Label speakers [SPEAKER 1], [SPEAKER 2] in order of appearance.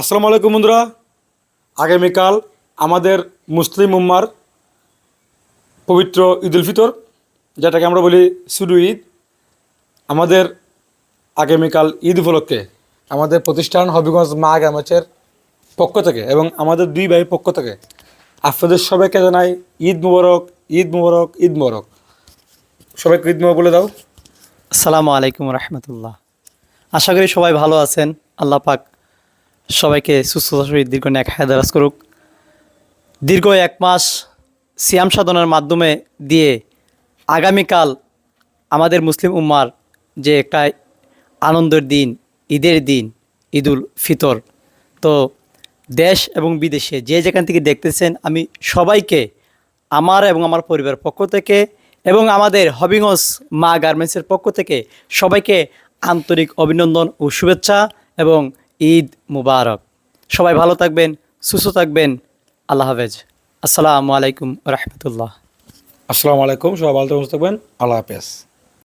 [SPEAKER 1] আসসালামু আলাইকুম বন্ধুরা। আগামীকাল আমাদের মুসলিম উম্মার পবিত্র ঈদ উল ফিতর, যেটাকে আমরা বলি শুধু ঈদ। আমাদের আগামীকাল ঈদ উপলক্ষে আমাদের প্রতিষ্ঠান হবিগঞ্জ মা গামাচের পক্ষ থেকে এবং আমাদের দুই ভাইয়ের পক্ষ থেকে আপনাদের সবাইকে জানাই ঈদ মুবারক, ঈদ মুবারক, ঈদ মুবারক। সবাইকে ঈদ মুবারক বলে দাও।
[SPEAKER 2] আসসালামু আলাইকুম রহমতুল্লাহ। আশা করি সবাই ভালো আছেন। আল্লাহ পাক সবাইকে সুস্থতার সহিত দীর্ঘ নেক হায়াত দারাজ করুক। দীর্ঘ এক মাস সিয়াম সাধনার মাধ্যমে দিয়ে আগামীকাল আমাদের মুসলিম উম্মার যে একটা আনন্দের দিন, ঈদের দিন, ঈদুল ফিতর। তো দেশ এবং বিদেশে যে যেখান থেকে দেখতেছেন, আমি সবাইকে আমার এবং আমার পরিবারের পক্ষ থেকে এবং আমাদের হবিগঞ্জ মা গার্মেন্টসের পক্ষ থেকে সবাইকে আন্তরিক অভিনন্দন ও শুভেচ্ছা এবং ঈদ মুবারক। সবাই ভালো থাকবেন, সুস্থ থাকবেন। আল্লাহ হাফেজ। আসসালামু আলাইকুম রহমতুল্লাহ।
[SPEAKER 1] আসসালামু আলাইকুম, সবাই ভালো থাকবেন। আল্লাহ হাফেজ।